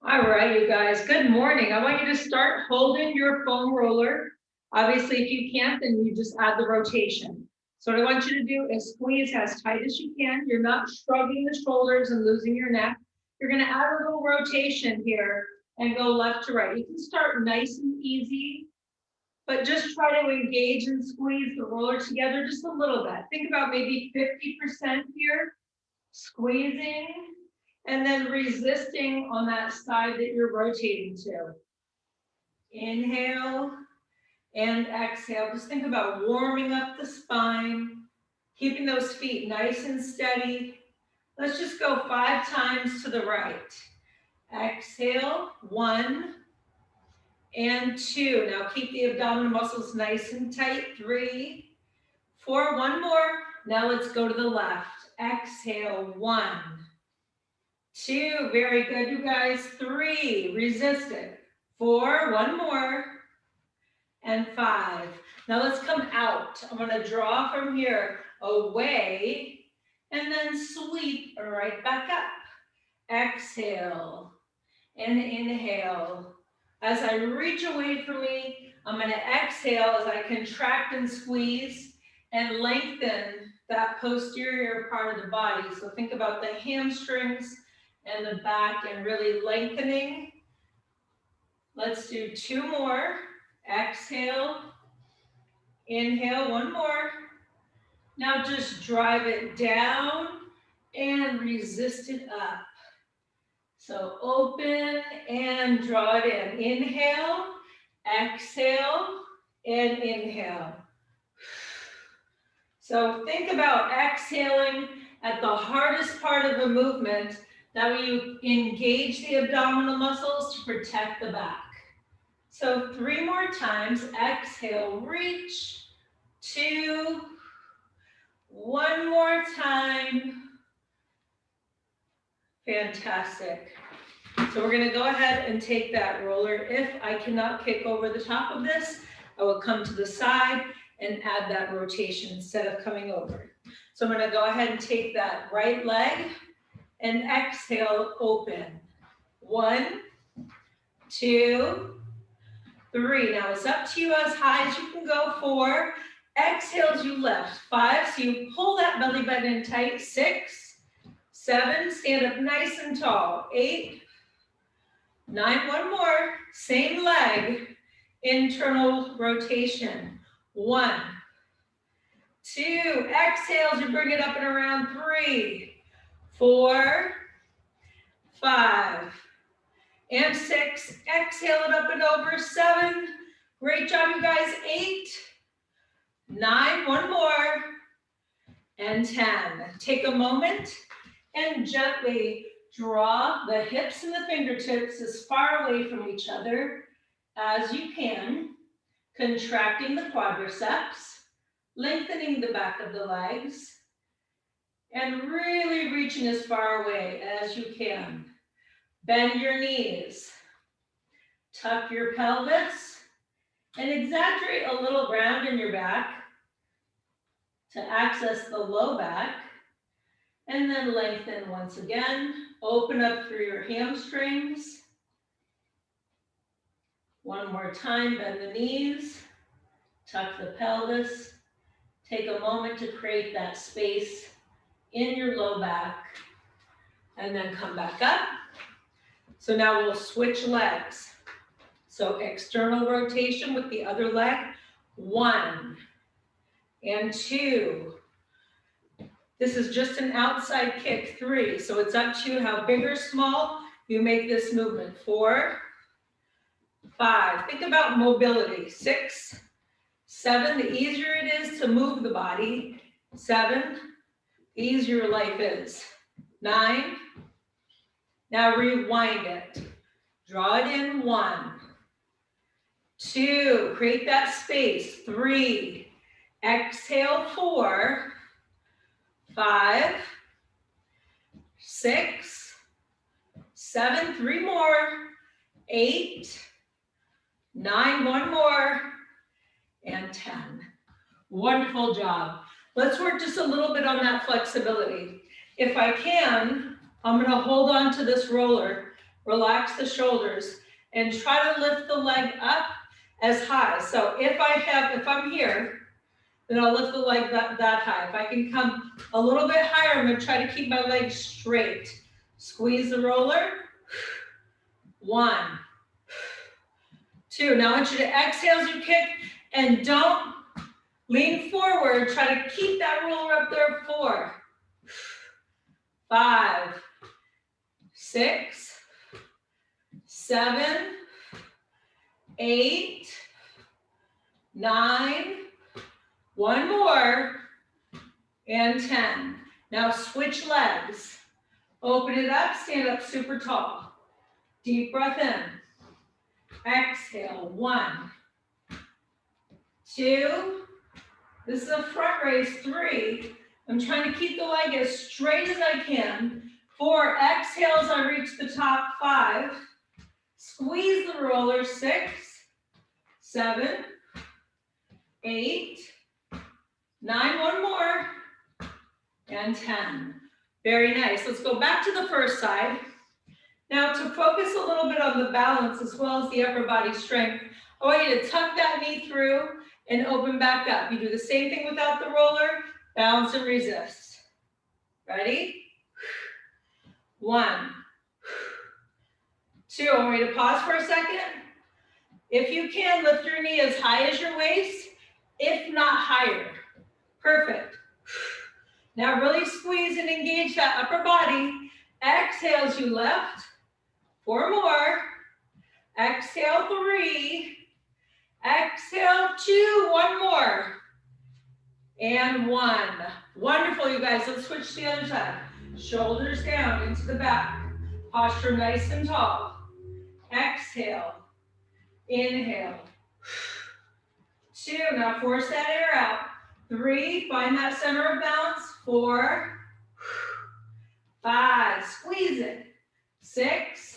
All right, you guys, good morning. I want you to start holding your foam roller. Obviously, if you can't, then you just add the rotation. So what I want you to do is squeeze as tight as you can. You're not shrugging the shoulders and losing your neck. You're gonna add a little rotation here and go left to right. You can start nice and easy, but just try to engage and squeeze the roller together just a little bit. Think about maybe 50% here, squeezing, and then resisting on that side that you're rotating to. Inhale and exhale. Just think about warming up the spine, keeping those feet nice and steady. Let's just go 5 times to the right. Exhale, 1 and 2. Now keep the abdominal muscles nice and tight. 3, 4, 1 more. Now let's go to the left. Exhale, 1, 2, very good, you guys. 3, resist it. 4, 1 more, and 5. Now let's come out. I'm gonna draw from here, away, and then sweep right back up. Exhale, and inhale. As I reach away from me, I'm gonna exhale as I contract and squeeze and lengthen that posterior part of the body. So think about the hamstrings and the back and really lengthening. Let's do 2 more. Exhale, inhale, 1 more. Now just drive it down and resist it up. So open and draw it in. Inhale, exhale, and inhale. So think about exhaling at the hardest part of the movement. That way you engage the abdominal muscles to protect the back. So 3 more times. Exhale, reach. 2. 1 more time. Fantastic. So we're going to go ahead and take that roller. If I cannot kick over the top of this, I will come to the side and add that rotation instead of coming over. So I'm going to go ahead and take that right leg and exhale, open. 1, 2, 3. Now it's up to you as high as you can go. 4. Exhale as you lift. 5. So you pull that belly button in tight. 6, 7. Stand up nice and tall. 8, 9. 1 more. Same leg. Internal rotation. 1, 2. Exhale as you bring it up and around. 3, 4, 5, and 6. Exhale it up and over. 7. Great job, you guys. 8, 9. 1 more. And 10. Take a moment and gently draw the hips and the fingertips as far away from each other as you can, contracting the quadriceps, lengthening the back of the legs, and really reaching as far away as you can. Bend your knees, tuck your pelvis, and exaggerate a little round in your back to access the low back, and then lengthen once again. Open up through your hamstrings. 1 more time, bend the knees, tuck the pelvis. Take a moment to create that space in your low back, and then come back up. So now we'll switch legs. So external rotation with the other leg. 1 and 2. This is just an outside kick. 3. So it's up to you how big or small you make this movement. 4, 5. Think about mobility. 6, 7. The easier it is to move the body. 7. The easier life is. 9. Now rewind it. Draw it in. 1, 2. Create that space. 3. Exhale. 4, 5, 6, 7. 3 more. 8, 9. 1 more. And 10. Wonderful job. Let's work just a little bit on that flexibility. If I can, I'm going to hold on to this roller Relax the shoulders and try to lift the leg up as high. So if I'm here, then I'll lift the leg that high. If I can come a little bit higher, I'm gonna try to keep my legs straight. Squeeze the roller. 1, 2. Now I want you to exhale as you kick and don't lean forward. Try to keep that roller up there. 4, 5, 6, 7, 8, 9, 1 more, and 10. Now switch legs. Open it up, stand up super tall. Deep breath in. Exhale, 1, 2. This is a front raise. 3. I'm trying to keep the leg as straight as I can. 4. Exhale as I reach the top. 5. Squeeze the roller. 6, 7, 8, 9. 1 more, and 10. Very nice. Let's go back to the first side. Now to focus a little bit on the balance as well as the upper body strength, I want you to tuck that knee through and open back up. You do the same thing without the roller, balance and resist. Ready? 1, 2. I want you to pause for a second. If you can, lift your knee as high as your waist, if not higher. Perfect. Now really squeeze and engage that upper body. Exhale as you lift. 4 more. Exhale, 3. Exhale, 2. 1 more. And 1. Wonderful, you guys. Let's switch to the other side. Shoulders down into the back. Posture nice and tall. Exhale. Inhale. 2. Now force that air out. 3. Find that center of balance. 4. 5. Squeeze it. 6.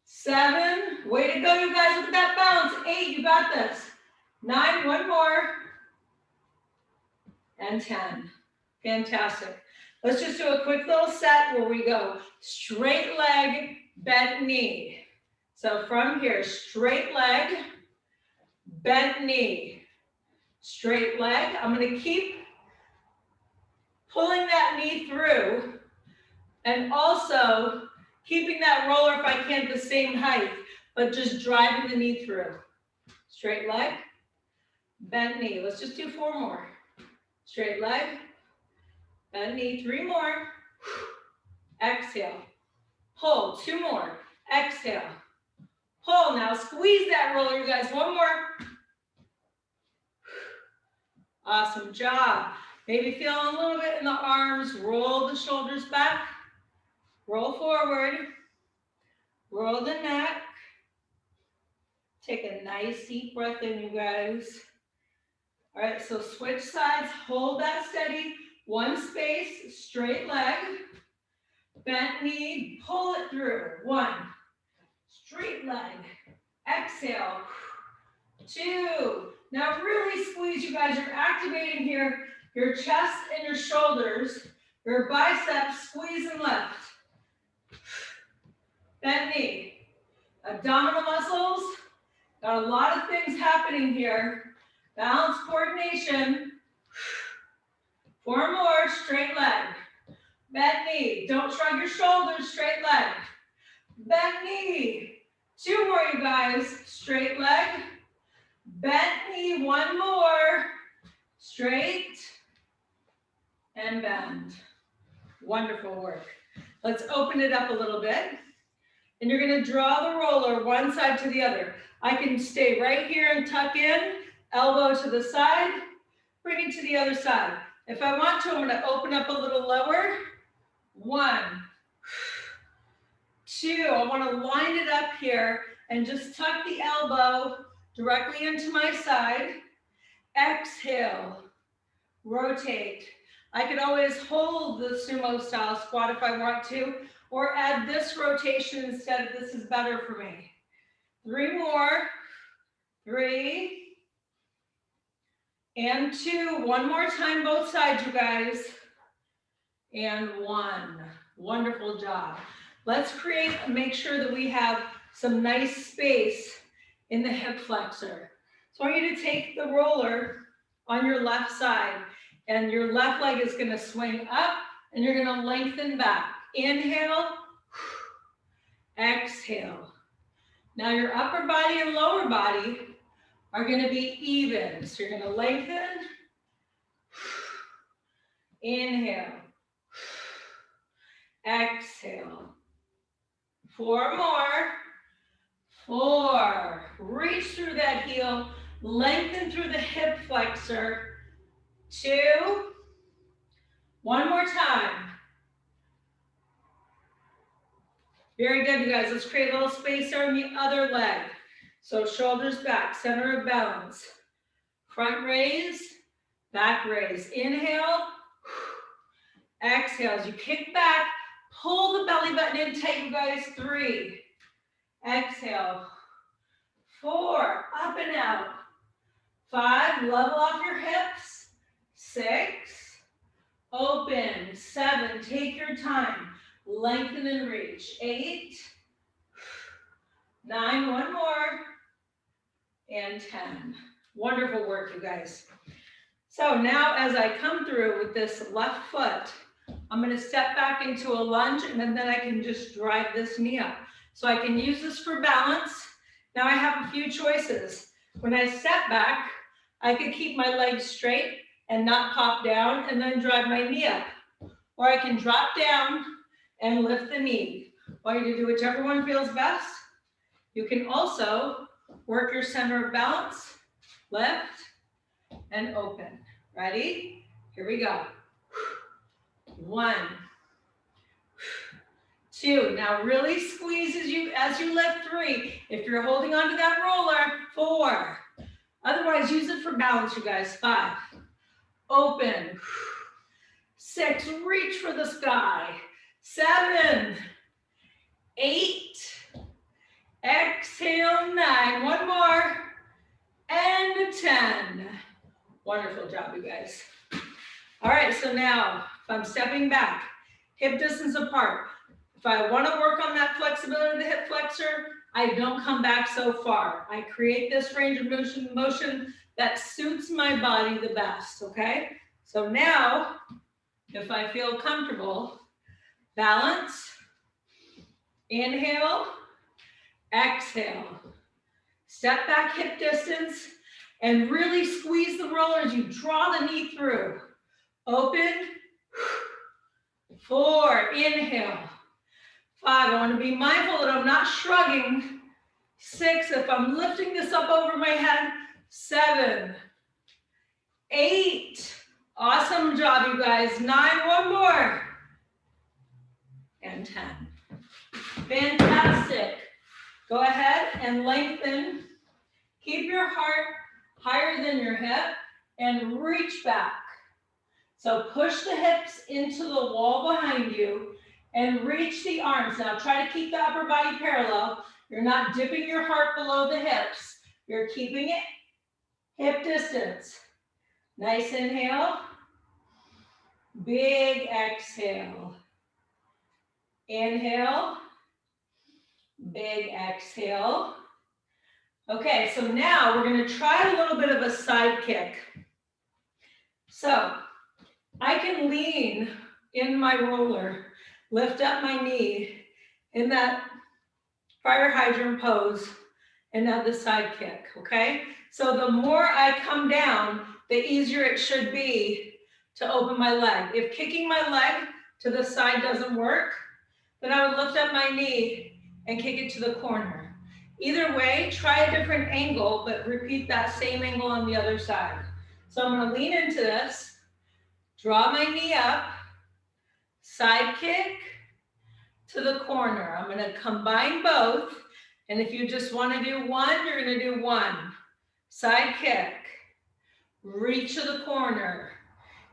7. Way to go, you guys. Look at that balance. 8. You got this. 9. 1 more. And 10. Fantastic. Let's just do a quick little set where we go straight leg, bent knee. So from here, straight leg, bent knee, straight leg. I'm going to keep pulling that knee through and also keeping that roller, if I can, the same height, but just driving the knee through. Straight leg, bent knee. Let's just do 4 more. Straight leg, bent knee. 3 more. Exhale. Pull. 2 more. Exhale. Pull. Now squeeze that roller, you guys. 1 more. Awesome job. Maybe feeling a little bit in the arms. Roll the shoulders back. Roll forward. Roll the neck. Take a nice deep breath in, you guys. All right, so switch sides. Hold that steady. 1 space, straight leg. Bent knee, pull it through. 1. Straight leg. Exhale. 2. Now really squeeze, you guys. You're activating here your chest and your shoulders, your biceps, squeeze and lift. Bent knee. Abdominal muscles. Got a lot of things happening here. Balance, coordination. 4 more, straight leg. Bent knee. Don't shrug your shoulders, straight leg. Bent knee. 2 more, you guys. Straight leg. Bent knee. 1 more. Straight. And bend. Wonderful work. Let's open it up a little bit. And you're going to draw the roller one side to the other. I can stay right here and tuck in. Elbow to the side. Bring it to the other side. If I want to, I'm going to open up a little lower. 1, 2. I want to line it up here and just tuck the elbow directly into my side. Exhale. Rotate. I could always hold the sumo style squat if I want to, or add this rotation instead if this is better for me. 3 more. 3. And 2. 1 more time, both sides, you guys. And 1. Wonderful job. Let's make sure that we have some nice space in the hip flexor. So I want you to take the roller on your left side, and your left leg is gonna swing up, and you're gonna lengthen back. Inhale, exhale. Now your upper body and lower body are gonna be even. So you're gonna lengthen, inhale, exhale. 4 more. 4. Reach through that heel, lengthen through the hip flexor. 2. One more time. Very good, you guys. Let's create a little space there on the other leg. So shoulders back, center of balance. Front raise, back raise. Inhale, exhale. As you kick back, pull the belly button in tight, you guys. 3. Exhale. 4. Up and out. 5. Level off your hips. 6. Open. 7. Take your time. Lengthen and reach. 8. 9. One more. And 10. Wonderful work, you guys. So now as I come through with this left foot, I'm going to step back into a lunge, and then I can just drive this knee up. So I can use this for balance. Now I have a few choices. When I step back, I could keep my legs straight and not pop down and then drive my knee up. Or I can drop down and lift the knee. I want you to do whichever one feels best. You can also work your center of balance, lift, and open. Ready? Here we go. 1. 2. Now really squeeze as you lift. 3. If you're holding onto that roller, 4. Otherwise, use it for balance, you guys. 5. Open. 6. Reach for the sky. 7. 8. Exhale. 9. One more. And 10. Wonderful job, you guys. All right, so now if I'm stepping back, hip distance apart, if I want to work on that flexibility of the hip flexor, I don't come back so far. I create this range of motion that suits my body the best, okay? So now, if I feel comfortable, balance, inhale, exhale. Step back hip distance and really squeeze the roller as you draw the knee through. Open. 4, inhale. 5, I want to be mindful that I'm not shrugging. 6, if I'm lifting this up over my head. 7, 8, awesome job, you guys. 9, one more. And 10. Fantastic. Go ahead and lengthen. Keep your heart higher than your hip and reach back. So push the hips into the wall behind you and reach the arms. Now try to keep the upper body parallel. You're not dipping your heart below the hips. You're keeping it hip distance. Nice inhale. Big exhale. Inhale. Big exhale. Okay, so now we're going to try a little bit of a side kick. So I can lean in my roller, lift up my knee in that fire hydrant pose, and now the side kick, okay? So the more I come down, the easier it should be to open my leg. If kicking my leg to the side doesn't work, then I would lift up my knee and kick it to the corner. Either way, try a different angle, but repeat that same angle on the other side. So I'm gonna lean into this, draw my knee up, side kick to the corner. I'm gonna combine both, and if you just wanna do one, you're gonna do one. Side kick, reach to the corner.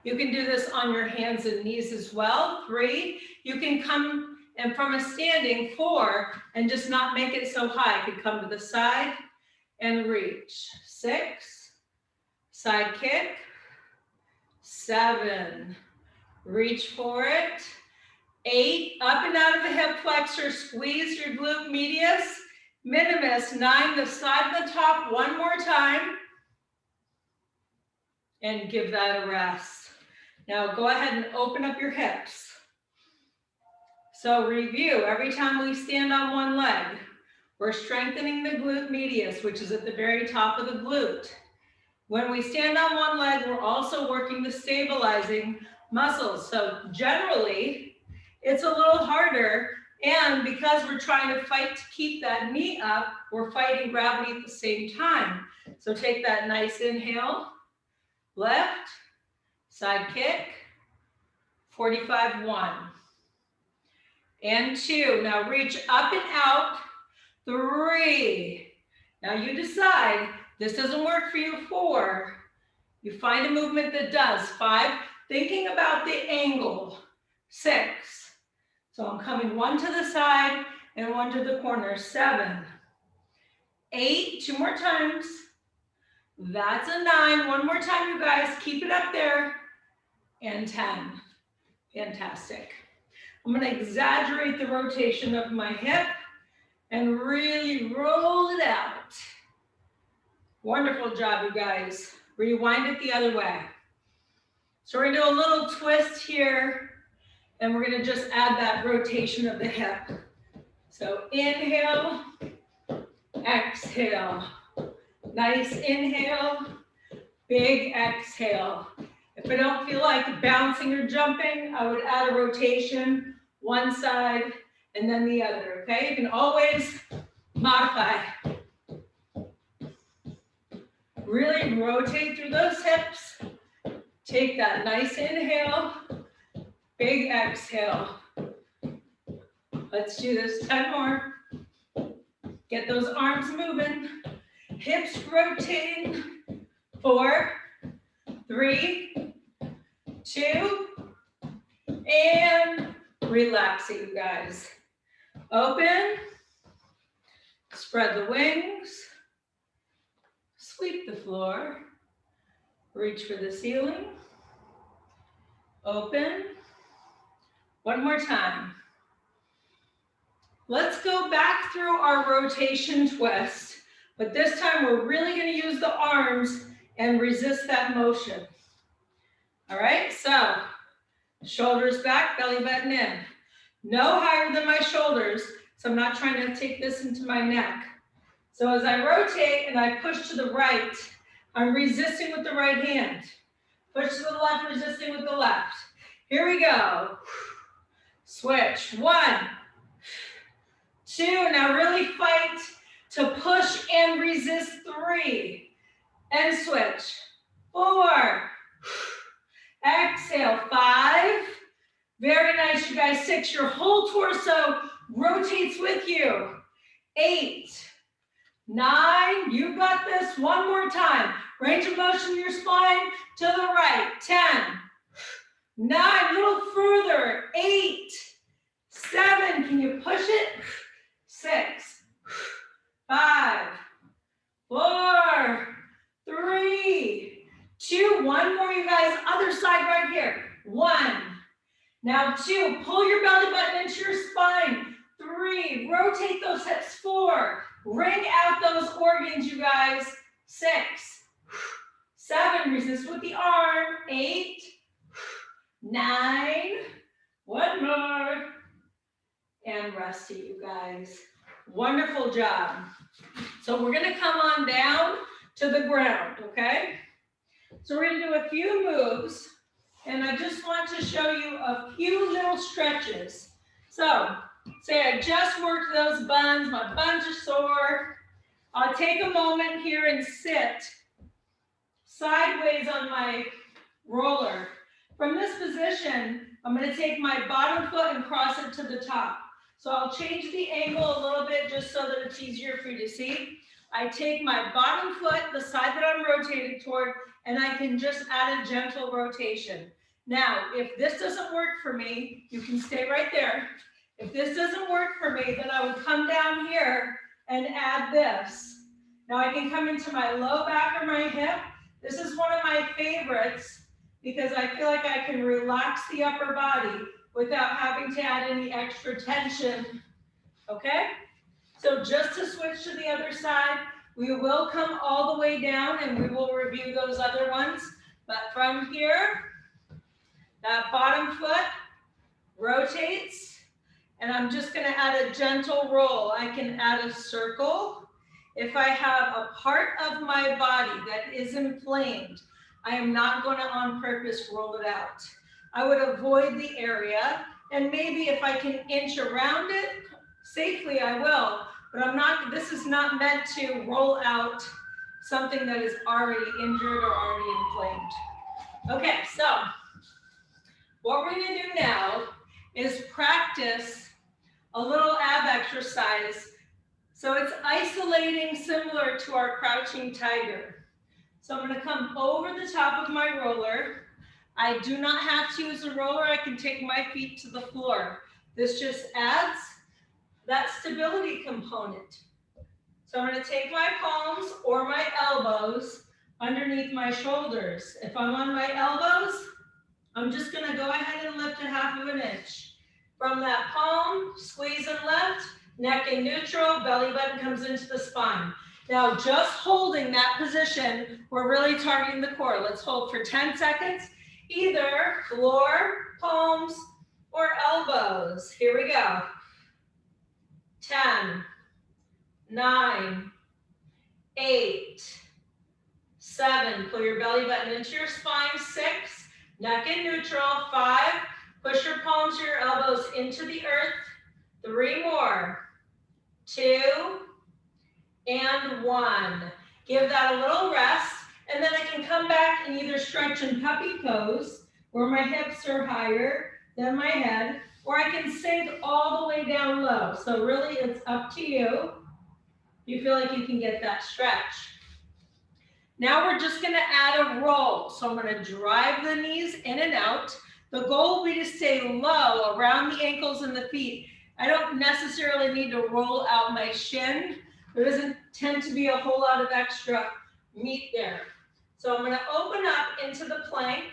You can do this on your hands and knees as well. 3, you can come and from a standing, 4, and just not make it so high. I could come to the side and reach. 6, side kick. 7, reach for it. 8, up and out of the hip flexor, squeeze your glute medius, minimus, 9, the side and the top, one more time, and give that a rest. Now go ahead and open up your hips. So review, every time we stand on one leg, we're strengthening the glute medius, which is at the very top of the glute. When we stand on one leg, we're also working the stabilizing muscles. So generally, it's a little harder, and because we're trying to fight to keep that knee up, we're fighting gravity at the same time. So take that nice inhale, left, side kick, 45, 1. And 2, now reach up and out, 3. Now you decide, this doesn't work for you, 4. You find a movement that does, 5, thinking about the angle, 6. So I'm coming 1 to the side and 1 to the corner, 7. 8, 2 more times. That's a 9, 1 more time, you guys, keep it up there. And 10, fantastic. I'm gonna exaggerate the rotation of my hip and really roll it out. Wonderful job, you guys. Rewind it the other way. So we're gonna do a little twist here, and we're gonna just add that rotation of the hip. So inhale, exhale. Nice inhale, big exhale. If I don't feel like bouncing or jumping, I would add a rotation, one side and then the other, okay? You can always modify. Really rotate through those hips. Take that nice inhale, big exhale. Let's do this 10 more. Get those arms moving. Hips rotating. 4, 3, 2, and relax it, you guys. Open, spread the wings, sweep the floor, reach for the ceiling, open. One more time. Let's go back through our rotation twist, but this time we're really going to use the arms and resist that motion. All right, so shoulders back, belly button in. No higher than my shoulders, so I'm not trying to take this into my neck. So as I rotate and I push to the right, I'm resisting with the right hand. Push to the left, resisting with the left. Here we go. Switch. 1, 2, now really fight to push and resist. 3, and switch. 4, exhale. 5, very nice, you guys. 6, your whole torso rotates with you. 8, 9, you got this. One more time. Range of motion in your spine to the right. 10, 9, a little further. 8, 7, can you push it? 6, 5, 4, 3, 2, one more, you guys. Other side right here. 1, now 2, pull your belly button into your spine. 3, rotate those hips. 4, wring out those organs, you guys. 6, 7, resist with the arm. 8, 9, one more, and rest it, you guys. Wonderful job. So we're gonna come on down to the ground, okay? So we're gonna do a few moves, and I just want to show you a few little stretches. So, say I just worked those buns, my buns are sore. I'll take a moment here and sit sideways on my roller. From this position, I'm gonna take my bottom foot and cross it to the top. So I'll change the angle a little bit just so that it's easier for you to see. I take my bottom foot, the side that I'm rotated toward, and I can just add a gentle rotation. Now, if this doesn't work for me, you can stay right there. If this doesn't work for me, then I would come down here and add this. Now I can come into my low back or my hip. This is one of my favorites because I feel like I can relax the upper body without having to add any extra tension, okay? So just to switch to the other side, we will come all the way down and we will review those other ones. But from here, that bottom foot rotates, and I'm just gonna add a gentle roll. I can add a circle. If I have a part of my body that is inflamed, I am not gonna on purpose roll it out. I would avoid the area, and maybe if I can inch around it safely, I will, but I'm not, this is not meant to roll out something that is already injured or already inflamed. Okay, so what we're gonna do now is practice a little ab exercise. So it's isolating similar to our crouching tiger. So I'm gonna come over the top of my roller. I do not have to use a roller. I can take my feet to the floor. This just adds that stability component. So I'm gonna take my palms or my elbows underneath my shoulders. If I'm on my elbows, I'm just gonna go ahead and lift a 1/2 inch. From that palm, squeeze and lift, neck in neutral, belly button comes into the spine. Now just holding that position, we're really targeting the core. Let's hold for 10 seconds, either floor, palms, or elbows. Here we go. 10, 9, 8, 7, pull your belly button into your spine, 6, neck in neutral, 5, push your palms or your elbows into the earth, 3 more, 2, and 1. Give that a little rest, and then I can come back and either stretch in puppy pose, where my hips are higher than my head, or I can sink all the way down low. So really it's up to you. You feel like you can get that stretch. Now we're just gonna add a roll. So I'm gonna drive the knees in and out. The goal will be to stay low around the ankles and the feet. I don't necessarily need to roll out my shin. There doesn't tend to be a whole lot of extra meat there. So I'm gonna open up into the plank,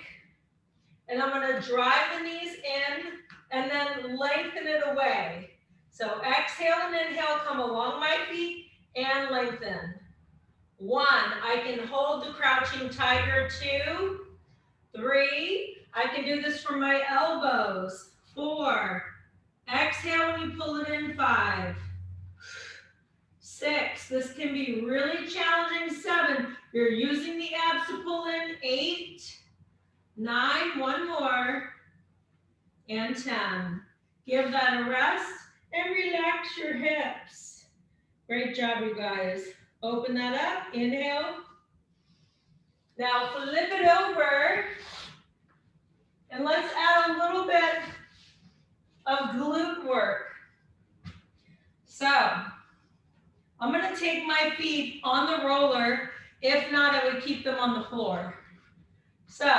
and I'm gonna drive the knees in and then lengthen it away. So exhale and inhale, come along my feet and lengthen. 1, I can hold the crouching tiger. 2, 3, I can do this from my elbows. 4, exhale when you pull it in. 5, 6, this can be really challenging. 7, you're using the abs to pull in. 8, 9, 1 more, and 10. Give that a rest and relax your hips. Great job, you guys. Open that up, inhale. Now flip it over, and let's add a little bit of glute work. So I'm gonna take my feet on the roller. If not, I would keep them on the floor. So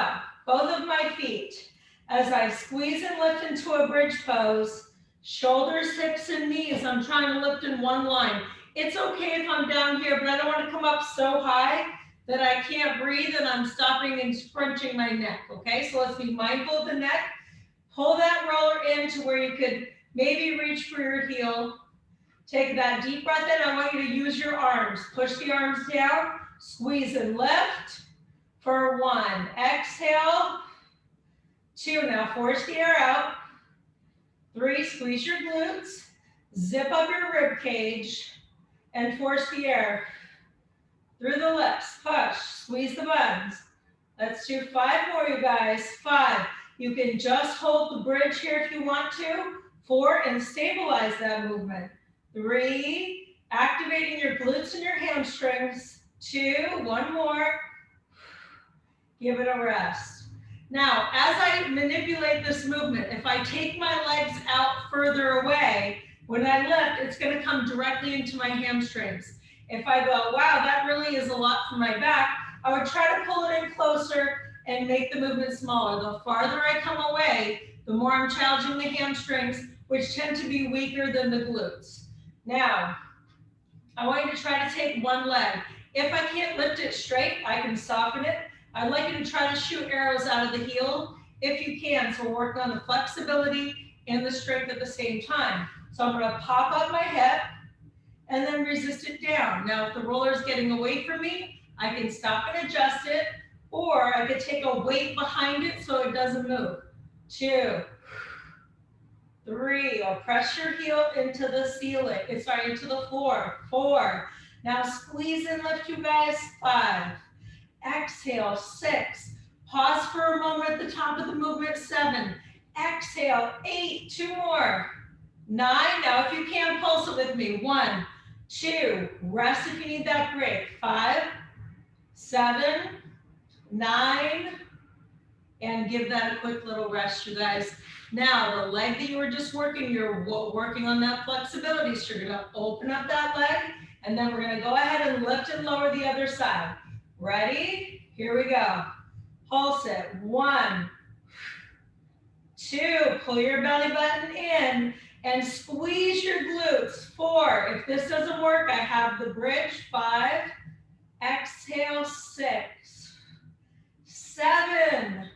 both of my feet, as I squeeze and lift into a bridge pose, shoulders, hips, and knees, I'm trying to lift in one line. It's okay if I'm down here, but I don't want to come up so high that I can't breathe and I'm stopping and scrunching my neck, okay? So let's be mindful of the neck. Pull that roller in to where you could maybe reach for your heel. Take that deep breath in. I want you to use your arms. Push the arms down, squeeze and lift for 1. Exhale. 2, now force the air out. 3, squeeze your glutes. Zip up your rib cage and force the air through the lips. Push, squeeze the buns. Let's do 5 more, you guys. 5, you can just hold the bridge here if you want to. 4, and stabilize that movement. 3, activating your glutes and your hamstrings. 2, 1 more. Give it a rest. Now, as I manipulate this movement, if I take my legs out further away, when I lift, it's gonna come directly into my hamstrings. If I go, wow, that really is a lot for my back, I would try to pull it in closer and make the movement smaller. The farther I come away, the more I'm challenging the hamstrings, which tend to be weaker than the glutes. Now, I want you to try to take one leg. If I can't lift it straight, I can soften it. I'd like you to try to shoot arrows out of the heel. if you can. So we're working on the flexibility and the strength at the same time. So I'm gonna pop up my hip and then resist it down. Now, if the roller is getting away from me, I can stop and adjust it, or I could take a weight behind it so it doesn't move. 2, 3, or press your heel into the ceiling, into the floor. 4, now squeeze and lift, you guys. 5, exhale. 6, pause for a moment at the top of the movement. 7, exhale. 8, 2 more. 9, now if you can, pulse it with me. 1, 2, rest if you need that break. 5, 7, 9, and give that a quick little rest, you guys. Now, the leg that you were just working, you're working on that flexibility, so you're gonna open up that leg, and then we're gonna go ahead and lift and lower the other side. Ready? Here we go. Pulse it. 1, 2, pull your belly button in, and squeeze your glutes. 4, if this doesn't work, I have the bridge. 5, exhale. 6, 7,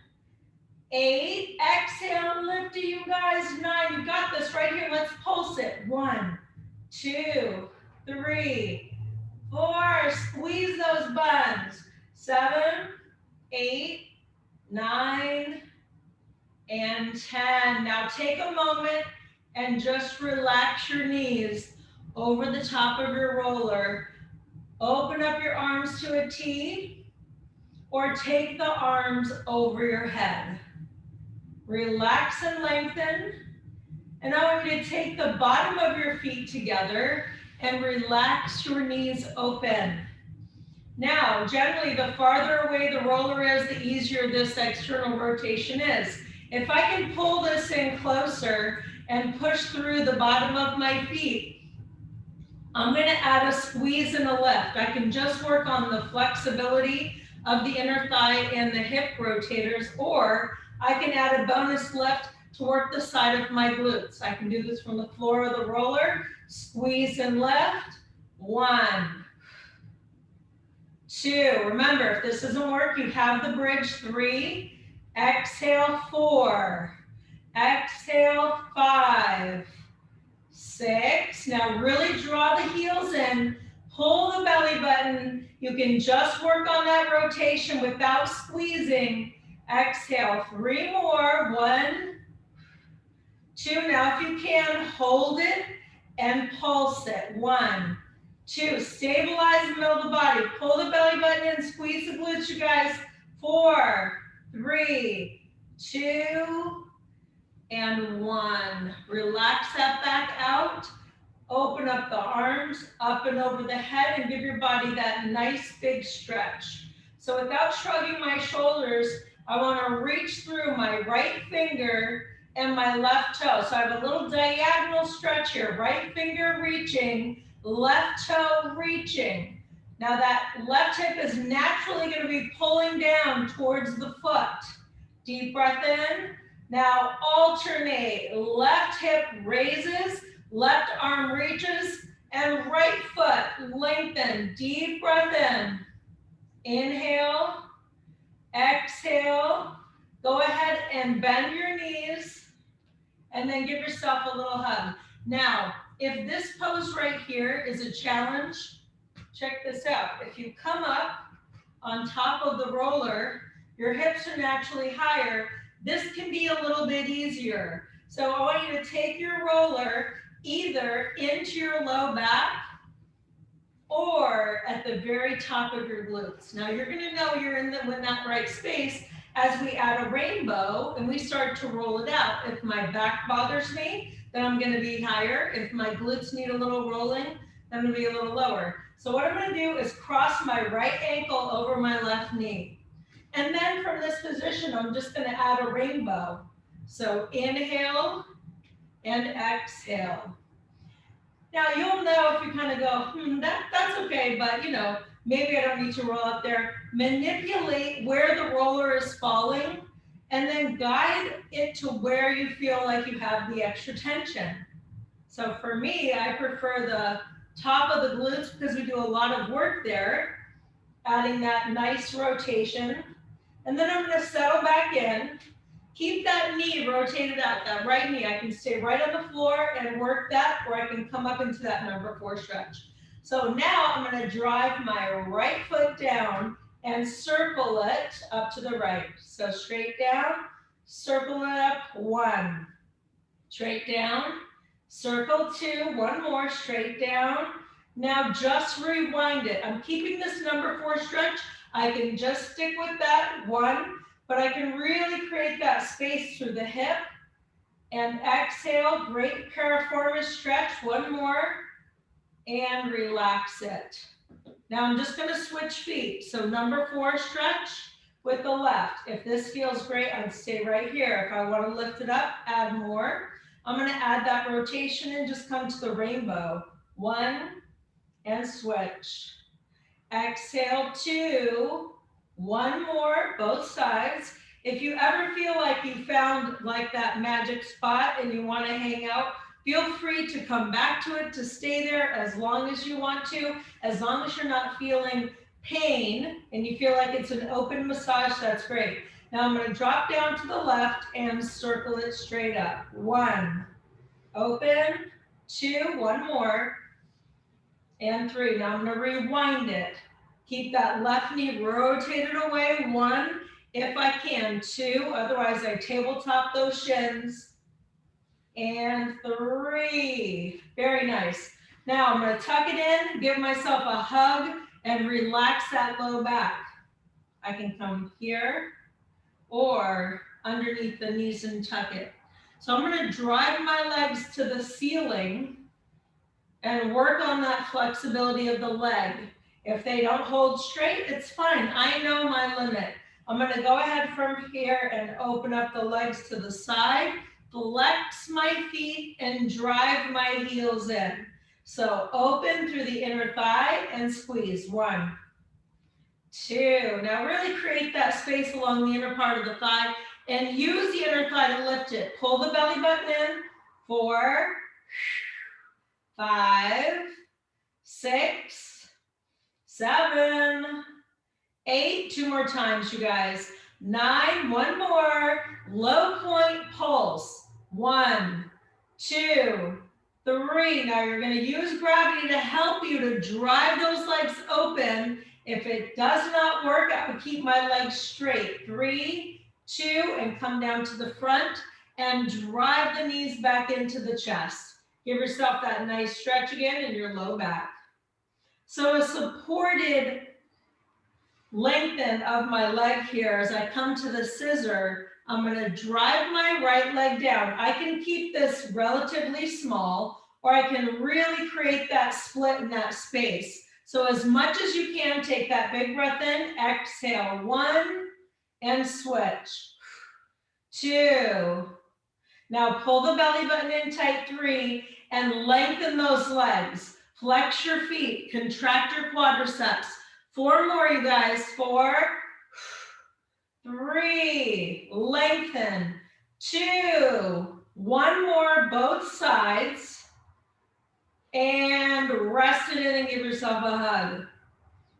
8, exhale, lift it, you guys. 9, you got this right here. Let's pulse it. 1, 2, 3, 4, squeeze those buns. 7, 8, 9, and 10. Now take a moment and just relax your knees over the top of your roller. Open up your arms to a T, or take the arms over your head. Relax and lengthen. And I want you to take the bottom of your feet together and relax your knees open. Now, generally, the farther away the roller is, the easier this external rotation is. If I can pull this in closer and push through the bottom of my feet, I'm gonna add a squeeze and a lift. I can just work on the flexibility of the inner thigh and the hip rotators, or I can add a bonus lift to work the side of my glutes. I can do this from the floor of the roller. Squeeze and lift. 1, 2. Remember, if this doesn't work, you have the bridge. 3, exhale. 4, exhale. 5, 6. Now really draw the heels in. Pull the belly button. You can just work on that rotation without squeezing. Exhale. 3 more. 1, 2. Now if you can, hold it and pulse it. 1, 2. Stabilize the middle of the body. Pull the belly button in. Squeeze the glutes, you guys. 4, 3, 2, and 1. Relax that back out. Open up the arms, up and over the head, and give your body that nice big stretch. So without shrugging my shoulders, I want to reach through my right finger and my left toe. So I have a little diagonal stretch here. Right finger reaching, left toe reaching. Now that left hip is naturally going to be pulling down towards the foot. Deep breath in. Now alternate. Left hip raises, left arm reaches, and right foot lengthen. Deep breath in. Inhale, exhale. Go ahead and bend your knees, and then give yourself a little hug. Now, if this pose right here is a challenge, check this out. If you come up on top of the roller, your hips are naturally higher. This can be a little bit easier. So I want you to take your roller either into your low back or at the very top of your glutes. Now you're gonna know you're in that right space as we add a rainbow and we start to roll it out. If my back bothers me, then I'm gonna be higher. If my glutes need a little rolling, then I'm gonna be a little lower. So what I'm gonna do is cross my right ankle over my left knee. And then from this position, I'm just gonna add a rainbow. So inhale and exhale. Now you'll know if you kind of go, that's okay, but you know, maybe I don't need to roll up there. Manipulate where the roller is falling and then guide it to where you feel like you have the extra tension. So for me, I prefer the top of the glutes because we do a lot of work there, adding that nice rotation. And then I'm gonna settle back in Keep that knee rotated out, that right knee. I can stay right on the floor and work that, or I can come up into that number 4 stretch. So now I'm going to drive my right foot down and circle it up to the right. So straight down, circle it up, 1. Straight down, circle 2, 1 more, straight down. Now just rewind it. I'm keeping this number 4 stretch. I can just stick with that 1, but I can really create that space through the hip. And exhale, great piriformis stretch, 1 more, and relax it. Now I'm just gonna switch feet. So number 4 stretch with the left. If this feels great, I'd stay right here. If I wanna lift it up, add more. I'm gonna add that rotation and just come to the rainbow. 1, and switch. Exhale, 2, 1 more, both sides. If you ever feel like you found like that magic spot and you want to hang out, feel free to come back to it, to stay there as long as you want to, as long as you're not feeling pain and you feel like it's an open massage, that's great. Now I'm going to drop down to the left and circle it straight up. 1, open, 2, 1 more, and 3. Now I'm going to rewind it. Keep that left knee rotated away. 1, if I can. 2, otherwise I tabletop those shins. And 3. Very nice. Now I'm going to tuck it in, give myself a hug, and relax that low back. I can come here or underneath the knees and tuck it. So I'm going to drive my legs to the ceiling and work on that flexibility of the leg. If they don't hold straight, it's fine. I know my limit. I'm going to go ahead from here and open up the legs to the side, flex my feet, and drive my heels in. So open through the inner thigh and squeeze. 1, 2. Now really create that space along the inner part of the thigh and use the inner thigh to lift it. Pull the belly button in. 4, 5, 6, 7, 8. 2 more times, you guys. 9, 1 more. Low point pulse. 1, 2, 3. Now you're going to use gravity to help you to drive those legs open. If it does not work, I would keep my legs straight. 3, 2, and come down to the front and drive the knees back into the chest. Give yourself that nice stretch again in your low back. So a supported lengthen of my leg here as I come to the scissor. I'm going to drive my right leg down. I can keep this relatively small, or I can really create that split in that space. So as much as you can, take that big breath in, exhale, 1, and switch. 2. Now pull the belly button in tight, 3, and lengthen those legs. Flex your feet, contract your quadriceps. 4 more, you guys. 4, 3, lengthen. 2, 1 more, both sides. And rest it in and give yourself a hug.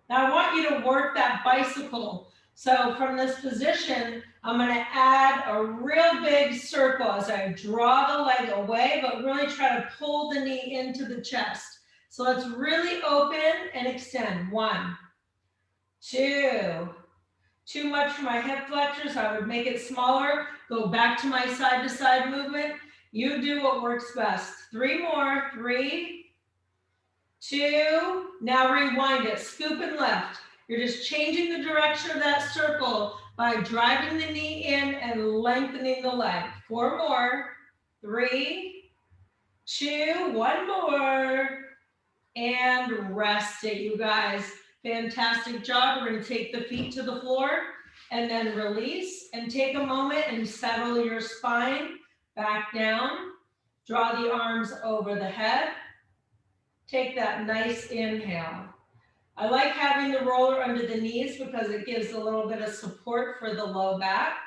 Now I want you to work that bicycle. So from this position, I'm going to add a real big circle as I draw the leg away, but really try to pull the knee into the chest. So let's really open and extend. 1, 2. Too much for my hip flexors. I would make it smaller. Go back to my side-to-side movement. You do what works best. 3 more. 3, 2. Now rewind it. Scoop and left. You're just changing the direction of that circle by driving the knee in and lengthening the leg. 4 more. 3, 2, 1 more. And rest it, you guys. Fantastic job. We're going to take the feet to the floor and then release and take a moment and settle your spine back down. Draw the arms over the head. Take that nice inhale. I like having the roller under the knees because it gives a little bit of support for the low back.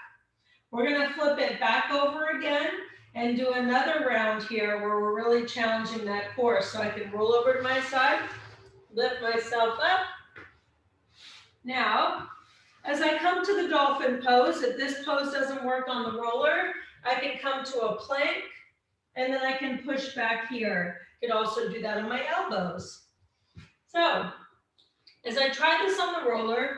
We're going to flip it back over again and do another round here where we're really challenging that core. So I can roll over to my side, lift myself up. Now, As I come to the dolphin pose, if this pose doesn't work on the roller, I can come to a plank, and then I can push back here. I could also do that on my elbows. So, as I try this on the roller,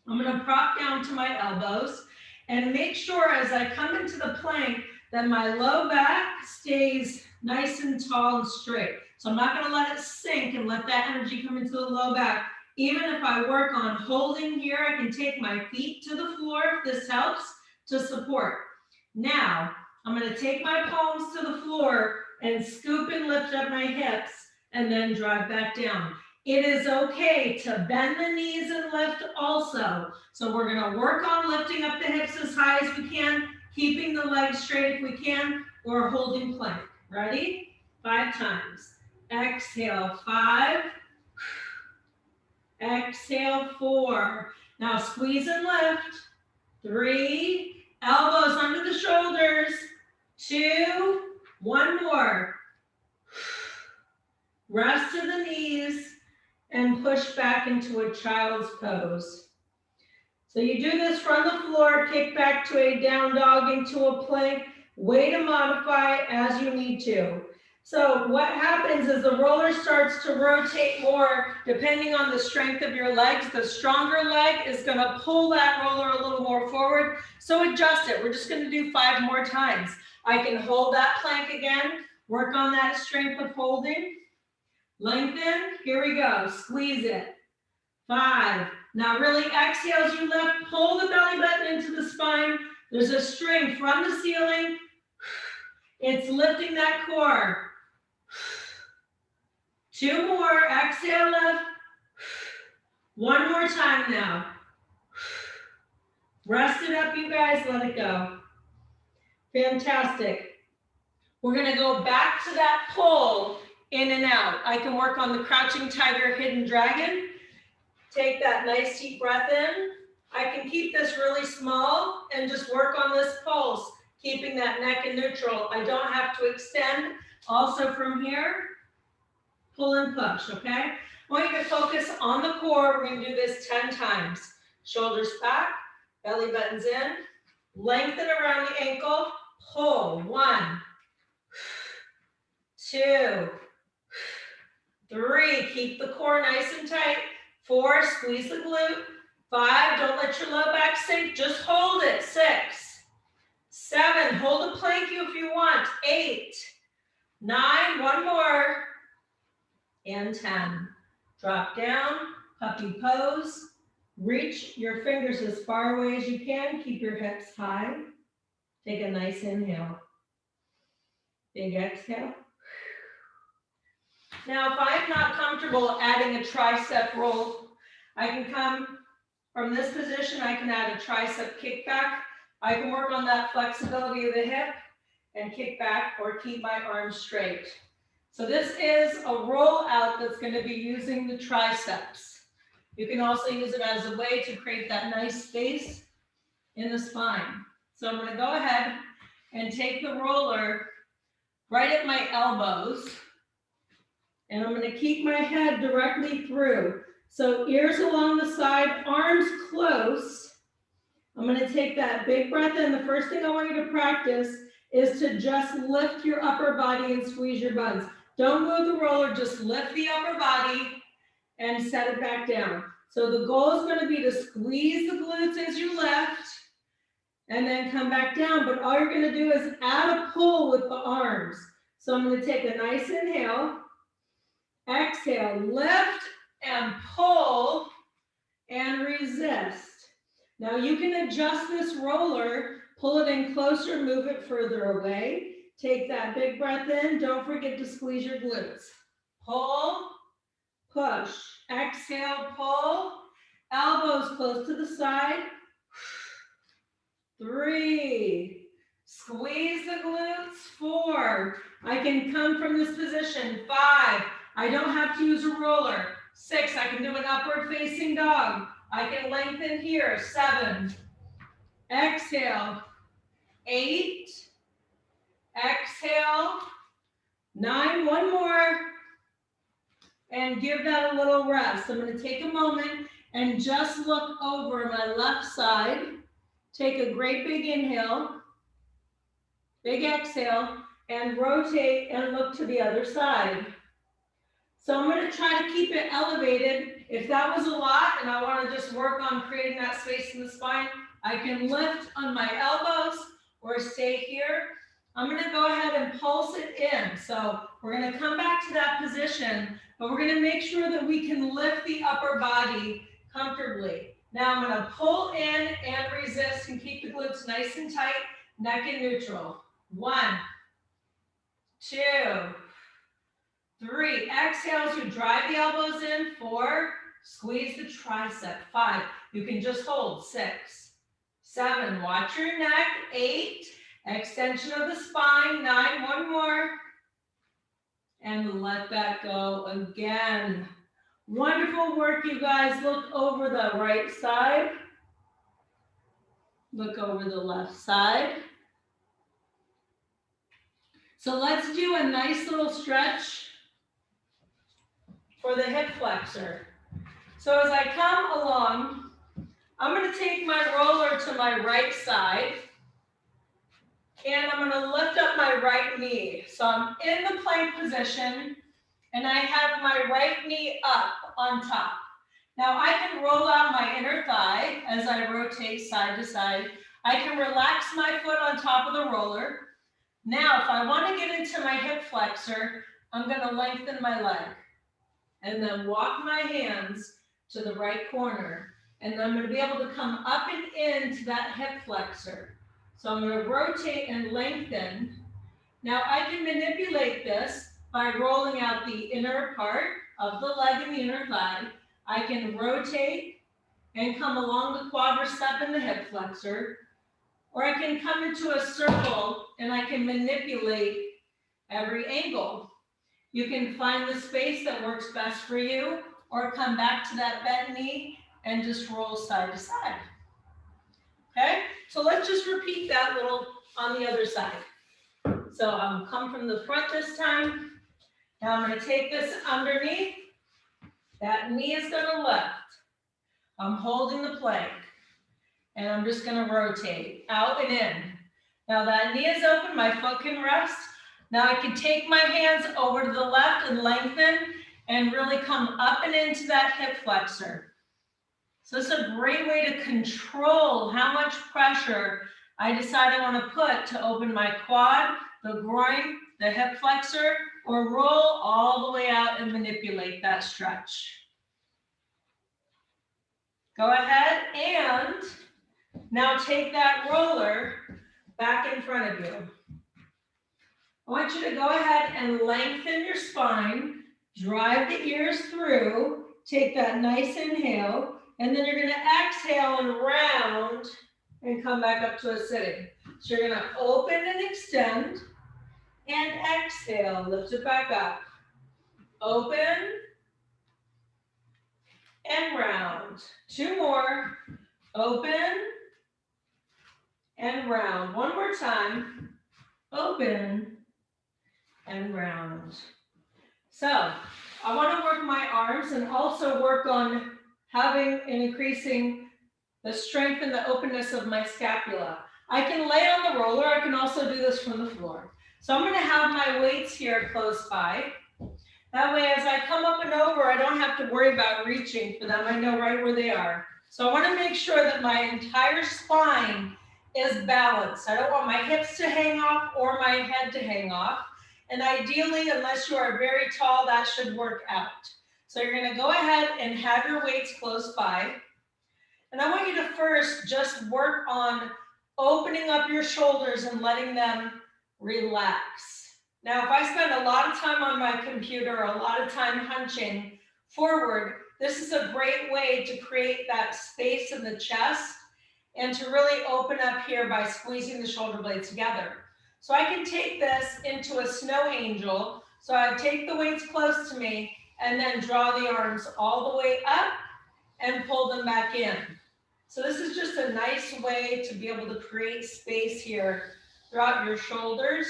I'm gonna prop down to my elbows and make sure as I come into the plank that my low back stays nice and tall and straight. So I'm not gonna let it sink and let that energy come into the low back. Even if I work on holding here, I can take my feet to the floor if this helps to support. Now, I'm gonna take my palms to the floor and scoop and lift up my hips and then drive back down. It is okay to bend the knees and lift also. So we're gonna work on lifting up the hips as high as we can, keeping the legs straight if we can, or holding plank. Ready? 5 times. Exhale, 5. Exhale, 4. Now squeeze and lift. 3. Elbows under the shoulders. 2. 1 more. Rest to the knees and push back into a child's pose. So you do this from the floor, kick back to a down dog into a plank, way to modify as you need to. So what happens is the roller starts to rotate more depending on the strength of your legs. The stronger leg is gonna pull that roller a little more forward. So adjust it. We're just gonna do 5 more times. I can hold that plank again, work on that strength of holding. Lengthen, here we go, squeeze it. 5, now really exhale as you lift, pull the belly button into the spine. There's a string from the ceiling. It's lifting that core. 2 more, exhale, lift. 1 more time now. Rest it up, you guys, let it go. Fantastic. We're gonna go back to that pull, in and out. I can work on the crouching tiger, hidden dragon. Take that nice deep breath in. I can keep this really small and just work on this pulse, keeping that neck in neutral. I don't have to extend. Also from here, pull and push, okay? I want you to focus on the core. We're gonna do this 10 times. Shoulders back, belly buttons in, lengthen around the ankle, pull. 1, 2, 3, keep the core nice and tight. 4, squeeze the glute. 5, don't let your low back sink, just hold it. 6, 7, hold a plank if you want. 8, 9, 1 more. And 10. Drop down, puppy pose. Reach your fingers as far away as you can. Keep your hips high. Take a nice inhale. Big exhale. Now, if I'm not comfortable adding a tricep roll, I can come from this position, I can add a tricep kickback. I can work on that flexibility of the hip and kick back or keep my arms straight. So this is a roll out that's going to be using the triceps. You can also use it as a way to create that nice space in the spine. So I'm going to go ahead and take the roller right at my elbows. And I'm going to keep my head directly through. So ears along the side, arms close. I'm going to take that big breath in. The first thing I want you to practice is to just lift your upper body and squeeze your buns. Don't move the roller, just lift the upper body and set it back down. So the goal is going to be to squeeze the glutes as you lift and then come back down. But all you're going to do is add a pull with the arms. So I'm going to take a nice inhale. Exhale, lift and pull and resist. Now you can adjust this roller, pull it in closer, move it further away. Take that big breath in. Don't forget to squeeze your glutes. Pull, push, exhale, pull, elbows close to the side. 3, squeeze the glutes. 4, I can come from this position. 5, I don't have to use a roller. 6, I can do an upward facing dog. I can lengthen here. 7, exhale. 8, exhale. 9, 1 more. And give that a little rest. I'm going to take a moment and just look over my left side. Take a great big inhale, big exhale, and rotate and look to the other side. So I'm going to try to keep it elevated. If that was a lot and I want to just work on creating that space in the spine, I can lift on my elbows or stay here. I'm going to go ahead and pulse it in. So we're going to come back to that position, but we're going to make sure that we can lift the upper body comfortably. Now I'm going to pull in and resist and keep the glutes nice and tight, neck in neutral. 1, 2, 3. Exhale as you drive the elbows in. 4. Squeeze the tricep. 5. You can just hold. 6, 7. Watch your neck. 8. Extension of the spine. 9. 1 more. And let that go again. Wonderful work, you guys. Look over the right side. Look over the left side. So let's do a nice little stretch for the hip flexor. So as I come along, I'm going to take my roller to my right side, and I'm going to lift up my right knee. So I'm in the plank position, and I have my right knee up on top. Now I can roll out my inner thigh as I rotate side to side. I can relax my foot on top of the roller. Now, if I want to get into my hip flexor, I'm going to lengthen my leg and then walk my hands to the right corner. And then I'm going to be able to come up and into that hip flexor. So I'm going to rotate and lengthen. Now, I can manipulate this by rolling out the inner part of the leg and the inner thigh. I can rotate and come along the quadricep and the hip flexor. Or I can come into a circle and I can manipulate every angle. You can find the space that works best for you, or come back to that bent knee and just roll side to side. Okay, so let's just repeat that little on the other side. So I'm come from the front this time. Now I'm going to take this underneath. That knee is going to lift. I'm holding the plank. And I'm just going to rotate out and in. Now that knee is open, my foot can rest. Now I can take my hands over to the left and lengthen and really come up and into that hip flexor. So this is a great way to control how much pressure I decide I want to put to open my quad, the groin, the hip flexor, or roll all the way out and manipulate that stretch. Go ahead and now take that roller back in front of you. I want you to go ahead and lengthen your spine, drive the ears through, take that nice inhale, and then you're going to exhale and round and come back up to a sitting. So you're going to open and extend and exhale, lift it back up. Open and round. 2 more. Open and round. 1 more time. Open and round. So I want to work my arms and also work on having and increasing the strength and the openness of my scapula. I can lay on the roller. I can also do this from the floor. So I'm going to have my weights here close by. That way, as I come up and over, I don't have to worry about reaching for them. I know right where they are. So I want to make sure that my entire spine is balanced. I don't want my hips to hang off or my head to hang off. And ideally, unless you are very tall, that should work out. So you're going to go ahead and have your weights close by. And I want you to first just work on opening up your shoulders and letting them relax. Now, if I spend a lot of time on my computer, or a lot of time hunching forward, this is a great way to create that space in the chest and to really open up here by squeezing the shoulder blades together. So I can take this into a snow angel. So I take the weights close to me and then draw the arms all the way up and pull them back in. So this is just a nice way to be able to create space here throughout your shoulders.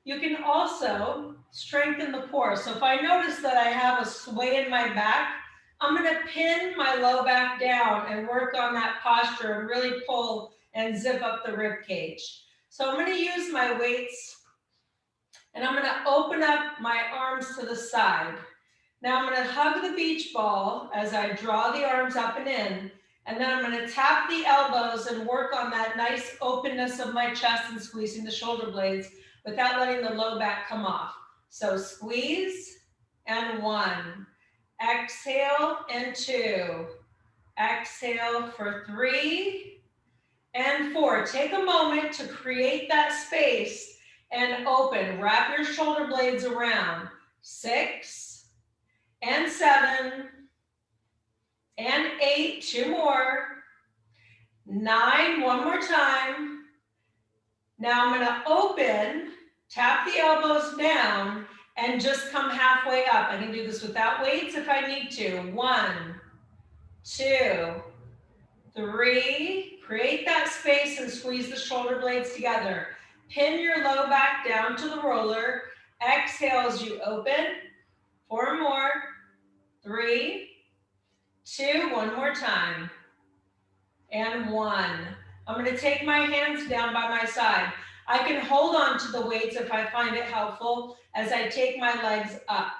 You can also strengthen the core. So if I notice that I have a sway in my back, I'm gonna pin my low back down and work on that posture and really pull and zip up the rib cage. So I'm gonna use my weights and I'm gonna open up my arms to the side. Now I'm gonna hug the beach ball as I draw the arms up and in, and then I'm gonna tap the elbows and work on that nice openness of my chest and squeezing the shoulder blades without letting the low back come off. So squeeze and 1, exhale and 2, exhale for 3 and 4. Take a moment to create that space and open. Wrap your shoulder blades around. 6 and 7 and 8. 2 more. 9. 1 more time. Now I'm going to open, tap the elbows down, and just come halfway up. I can do this without weights if I need to. 1, 2, 3. Create that space and squeeze the shoulder blades together. Pin your low back down to the roller. Exhale as you open. 4 more. 3, 2, 1 more time. And 1. I'm going to take my hands down by my side. I can hold on to the weights if I find it helpful as I take my legs up.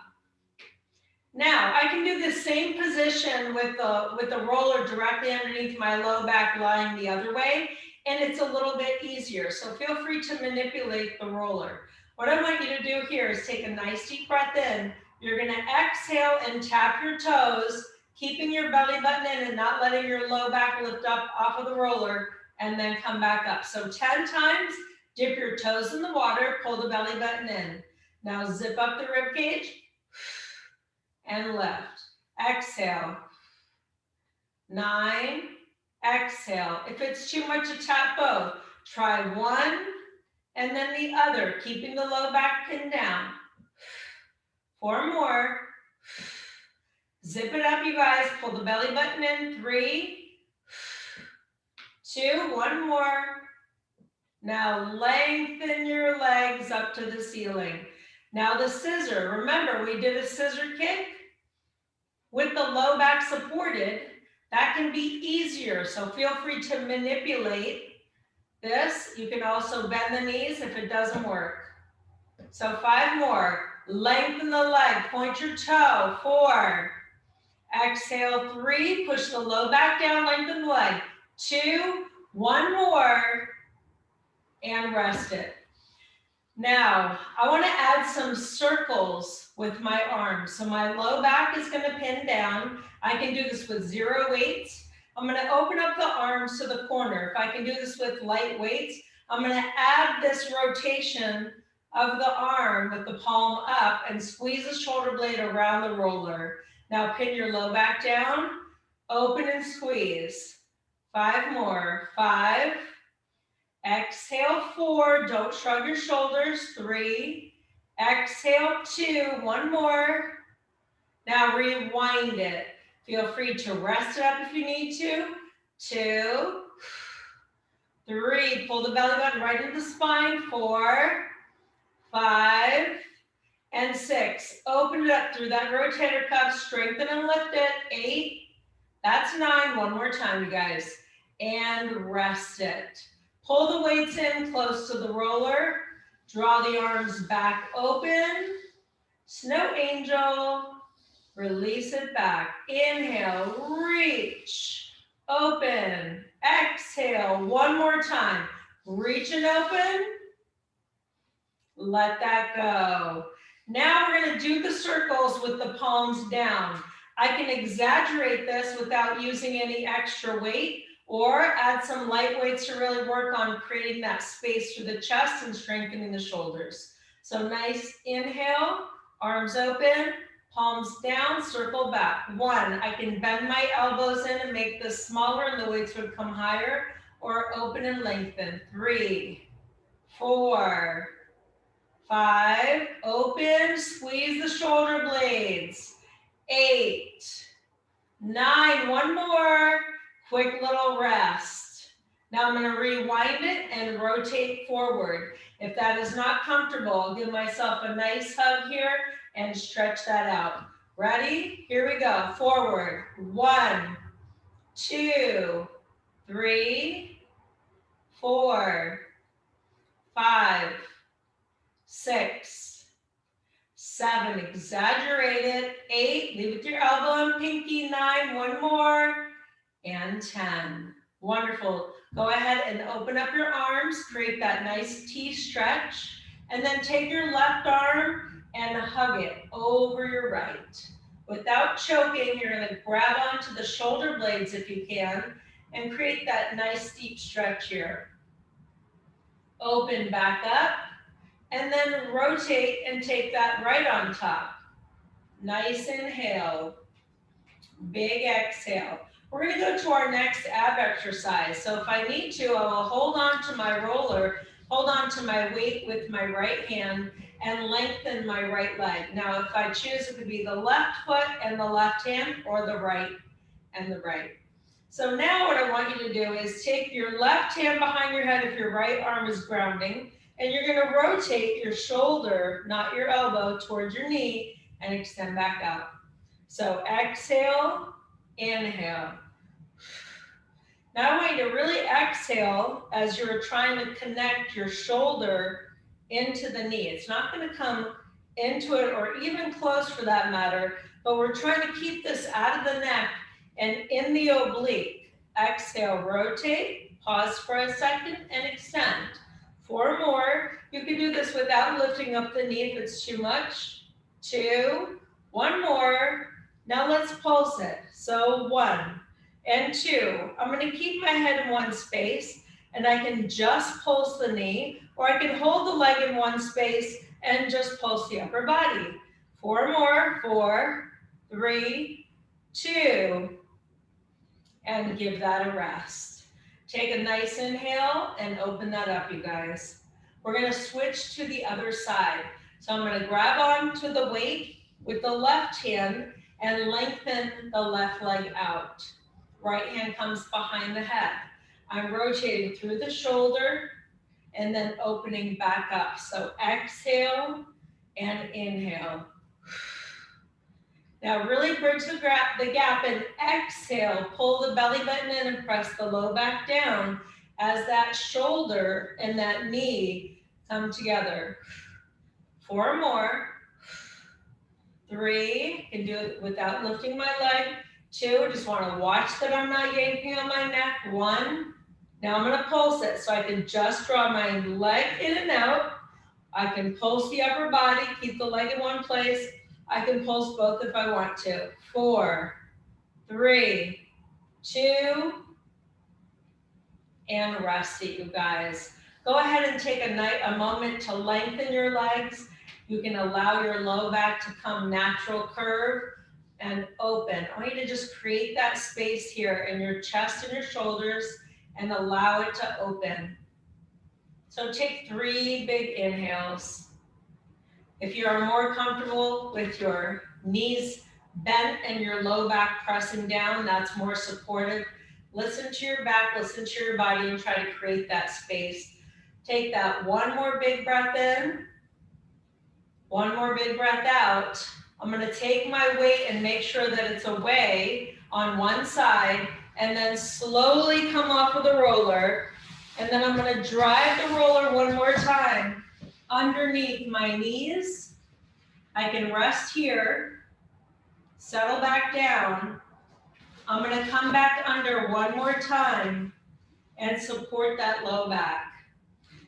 Now, I can do the same position with the roller directly underneath my low back lying the other way, and it's a little bit easier. So feel free to manipulate the roller. What I want you to do here is take a nice deep breath in. You're going to exhale and tap your toes, keeping your belly button in and not letting your low back lift up off of the roller, and then come back up. So 10 times, dip your toes in the water, pull the belly button in. Now zip up the rib cage and lift. Exhale. 9, exhale. If it's too much to tap both, try 1 and then the other, keeping the low back pinned down. 4 more. Zip it up, you guys. Pull the belly button in. 3, 2, 1 more. Now lengthen your legs up to the ceiling. Now the scissor. Remember, we did a scissor kick with the low back supported. That can be easier, so feel free to manipulate this. You can also bend the knees if it doesn't work. So 5 more. Lengthen the leg, point your toe. 4. Exhale, 3. Push the low back down, lengthen the leg. 2. 1 more. And rest it. Now, I want to add some circles with my arms. So my low back is going to pin down. I can do this with 0 weights. I'm going to open up the arms to the corner. If I can do this with light weights, I'm going to add this rotation of the arm with the palm up and squeeze the shoulder blade around the roller. Now pin your low back down, open and squeeze. 5 more. 5. Exhale, 4. Don't shrug your shoulders. 3. Exhale, 2. 1 more. Now rewind it. Feel free to rest it up if you need to. 2. 3. Pull the belly button right into the spine. 4. 5. And 6. Open it up through that rotator cuff. Strengthen and lift it. 8. That's 9. 1 more time, you guys. And rest it. Pull the weights in close to the roller. Draw the arms back open. Snow angel. Release it back. Inhale, reach. Open. Exhale. 1 more time. Reach and open. Let that go. Now we're going to do the circles with the palms down. I can exaggerate this without using any extra weight, or add some light weights to really work on creating that space through the chest and strengthening the shoulders. So nice inhale, arms open, palms down, circle back. 1, I can bend my elbows in and make this smaller and the weights would come higher, or open and lengthen. 3, 4, 5, open, squeeze the shoulder blades. 8, 9, 1 more. Quick little rest. Now I'm going to rewind it and rotate forward. If that is not comfortable, I'll give myself a nice hug here and stretch that out. Ready? Here we go. Forward. 1, 2, 3, 4, 5, 6, 7. Exaggerate it. 8. Leave with your elbow and pinky. 9. One more. And 10. Wonderful. Go ahead and open up your arms. Create that nice T stretch. And then take your left arm and hug it over your right. Without choking, you're going to grab onto the shoulder blades if you can and create that nice deep stretch here. Open back up and then rotate and take that right on top. Nice inhale, big exhale. We're going to go to our next ab exercise. So if I need to, I will hold on to my roller, hold on to my weight with my right hand and lengthen my right leg. Now, if I choose, it could be the left foot and the left hand or the right and the right. So now what I want you to do is take your left hand behind your head if your right arm is grounding, and you're going to rotate your shoulder, not your elbow, towards your knee and extend back out. So exhale, inhale. Now I want you to really exhale as you're trying to connect your shoulder into the knee. It's not going to come into it or even close for that matter, but we're trying to keep this out of the neck and in the oblique. Exhale, rotate, pause for a second and extend. 4 more. You can do this without lifting up the knee if it's too much. 2, 1 more. Now let's pulse it. So 1 and 2. I'm going to keep my head in one space and I can just pulse the knee, or I can hold the leg in one space and just pulse the upper body. 4 more. 4, 3, 2, and give that a rest. Take a nice inhale and open that up, you guys. We're going to switch to the other side. So I'm going to grab onto the weight with the left hand and lengthen the left leg out. Right hand comes behind the head. I'm rotating through the shoulder and then opening back up. So exhale and inhale. Now really bridge the gap and exhale. Pull the belly button in and press the low back down as that shoulder and that knee come together. 4 more. 3, can do it without lifting my leg. 2, just want to watch that I'm not yanking on my neck. 1, now I'm going to pulse it. So I can just draw my leg in and out. I can pulse the upper body, keep the leg in one place. I can pulse both if I want to. 4, 3, 2, and rest it, you guys. Go ahead and take a moment to lengthen your legs. You can allow your low back to come natural curve and open. I want you to just create that space here in your chest and your shoulders and allow it to open. So take 3 big inhales. If you are more comfortable with your knees bent and your low back pressing down, that's more supportive. Listen to your back, listen to your body, and try to create that space. Take that 1 more big breath in, 1 more big breath out. I'm going to take my weight and make sure that it's away on one side, and then slowly come off of the roller. And then I'm going to drive the roller 1 more time underneath my knees. I can rest here, settle back down. I'm going to come back under 1 more time and support that low back.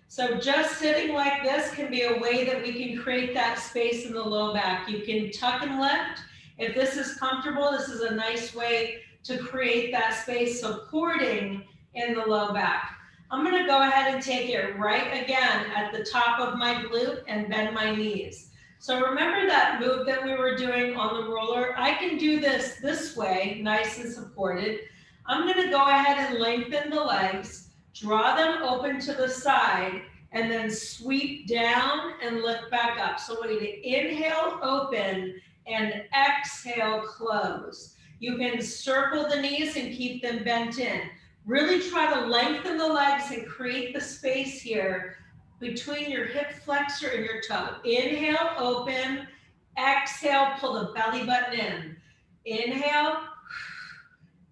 So just sitting like this can be a way that we can create that space in the low back. You can tuck and lift. If this is comfortable, this is a nice way to create that space supporting in the low back. I'm going to go ahead and take it right again at the top of my glute and bend my knees. So remember that move that we were doing on the roller? I can do this way, nice and supported. I'm going to go ahead and lengthen the legs, draw them open to the side, and then sweep down and lift back up. So we need to inhale, open, and exhale, close. You can circle the knees and keep them bent in. Really try to lengthen the legs and create the space here between your hip flexor and your toe. Inhale, open, Exhale, pull the belly button in. Inhale,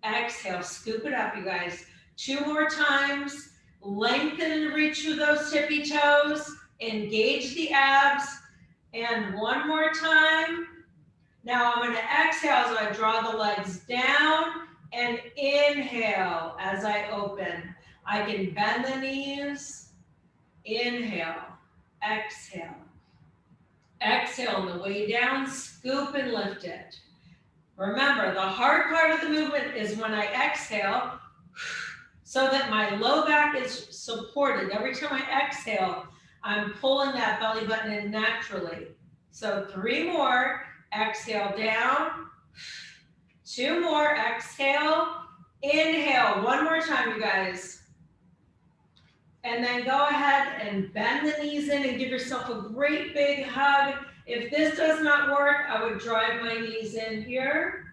exhale, scoop it up, you guys. 2 more times. Lengthen and reach through those tippy toes. Engage the abs. And 1 more time. Now I'm going to exhale as I draw the legs down and inhale as I open. I can bend the knees. Inhale, exhale. Exhale on the way down, scoop and lift it. Remember, the hard part of the movement is when I exhale, so that my low back is supported. Every time I exhale, I'm pulling that belly button in naturally. So 3 more, exhale down. 2 more, exhale, inhale. 1 more time, you guys. And then go ahead and bend the knees in and give yourself a great big hug. If this does not work, I would drive my knees in here.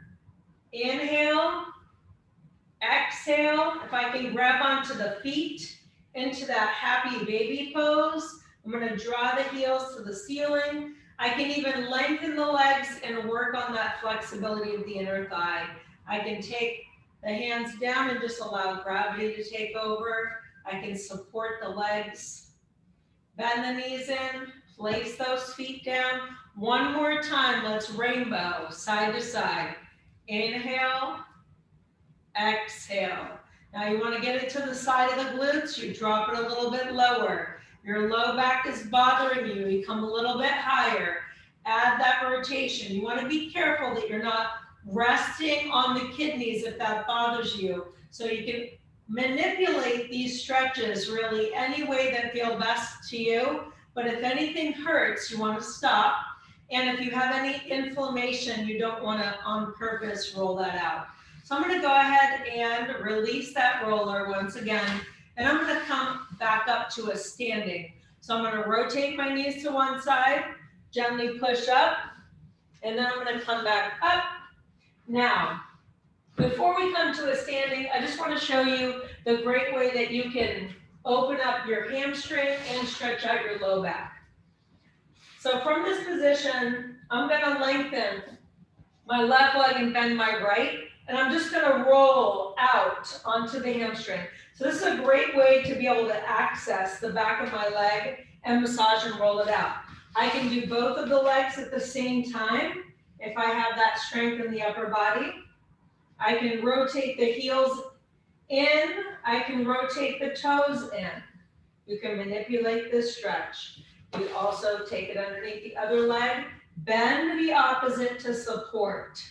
Inhale, exhale. If I can grab onto the feet into that happy baby pose, I'm going to draw the heels to the ceiling. I can even lengthen the legs and work on that flexibility of the inner thigh. I can take the hands down and just allow gravity to take over. I can support the legs, bend the knees in, place those feet down. 1 more time, let's rainbow, side to side. Inhale, exhale. Now you want to get it to the side of the glutes, you drop it a little bit lower. Your low back is bothering you, you come a little bit higher. Add that rotation. You want to be careful that you're not resting on the kidneys if that bothers you. So you can manipulate these stretches really any way that feel best to you. But if anything hurts, you want to stop. And if you have any inflammation, you don't want to on purpose roll that out. So I'm going to go ahead and release that roller once again. And I'm going to come back up to a standing. So I'm going to rotate my knees to one side, gently push up, and then I'm going to come back up. Now, before we come to a standing, I just want to show you the great way that you can open up your hamstring and stretch out your low back. So from this position, I'm going to lengthen my left leg and bend my right, and I'm just going to roll out onto the hamstring. So this is a great way to be able to access the back of my leg and massage and roll it out. I can do both of the legs at the same time if I have that strength in the upper body. I can rotate the heels in. I can rotate the toes in. You can manipulate this stretch. You also take it underneath the other leg. Bend the opposite to support.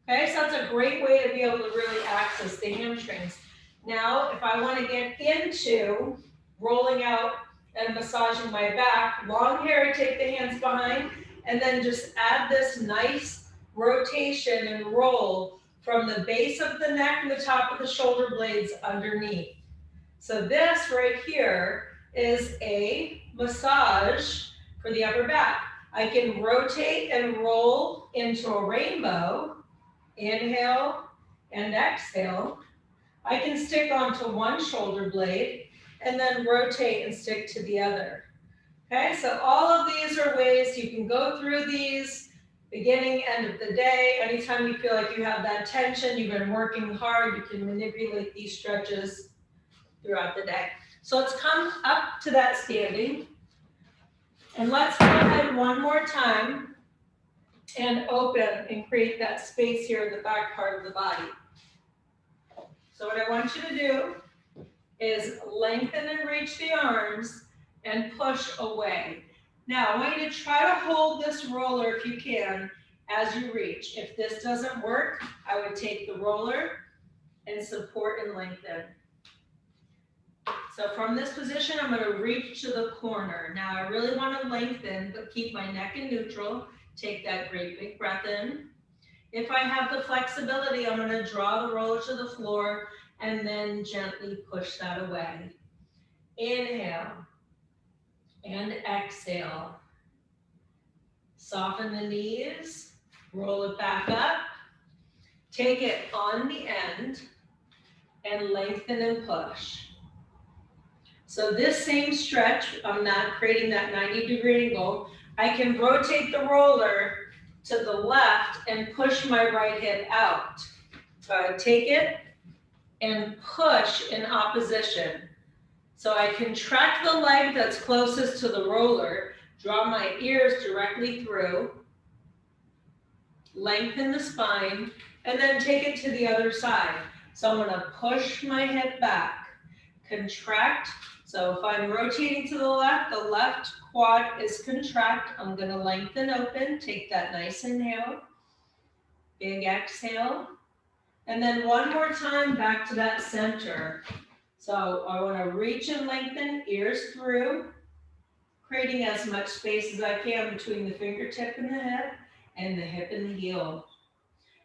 Okay, so that's a great way to be able to really access the hamstrings. Now, if I want to get into rolling out and massaging my back, long hair, take the hands behind, and then just add this nice rotation and roll from the base of the neck and the top of the shoulder blades underneath. So this right here is a massage for the upper back. I can rotate and roll into a rainbow. Inhale and exhale. I can stick onto one shoulder blade and then rotate and stick to the other. Okay, so all of these are ways you can go through these. Beginning, end of the day, anytime you feel like you have that tension, you've been working hard, you can manipulate these stretches throughout the day. So let's come up to that standing. And let's go ahead 1 more time and open and create that space here in the back part of the body. So what I want you to do is lengthen and reach the arms and push away. Now, I want you to try to hold this roller if you can as you reach. If this doesn't work, I would take the roller and support and lengthen. So from this position, I'm going to reach to the corner. Now, I really want to lengthen, but keep my neck in neutral. Take that great big breath in. If I have the flexibility, I'm going to draw the roller to the floor and then gently push that away. Inhale. And exhale. Soften the knees, roll it back up, take it on the end, and lengthen and push. So this same stretch, I'm not creating that 90-degree angle. I can rotate the roller to the left and push my right hip out. So I take it and push in opposition. So I contract the leg that's closest to the roller, draw my ears directly through, lengthen the spine, and then take it to the other side. So I'm gonna push my hip back, contract. So if I'm rotating to the left quad is contract. I'm gonna lengthen open, take that nice inhale, big exhale, and then one more time back to that center. So I wanna reach and lengthen, ears through, creating as much space as I can between the fingertip and the hip and the heel.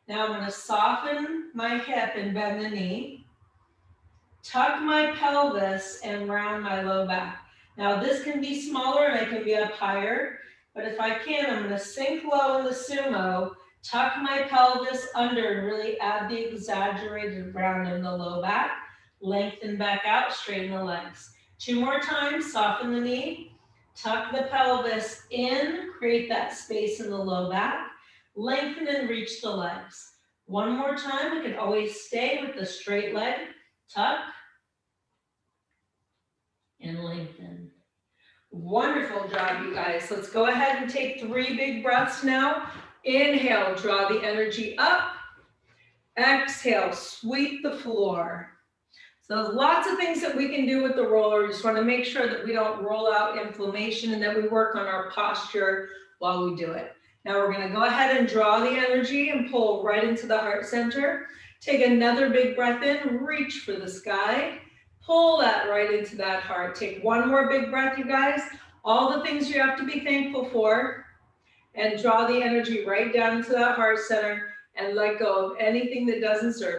Now I'm gonna soften my hip and bend the knee, tuck my pelvis and round my low back. Now this can be smaller and it can be up higher, but if I can, I'm gonna sink low in the sumo, tuck my pelvis under and really add the exaggerated round in the low back, lengthen back out, straighten the legs. 2 more times, soften the knee, tuck the pelvis in, create that space in the low back, lengthen and reach the legs. One more time, I can always stay with the straight leg, tuck, and lengthen. Wonderful job, you guys. Let's go ahead and take 3 big breaths now. Inhale, draw the energy up. Exhale, sweep the floor. So lots of things that we can do with the roller. We just want to make sure that we don't roll out inflammation and that we work on our posture while we do it. Now we're going to go ahead and draw the energy and pull right into the heart center. Take another big breath in, reach for the sky. Pull that right into that heart. Take 1 more big breath, you guys. All the things you have to be thankful for. And draw the energy right down into that heart center and let go of anything that doesn't serve.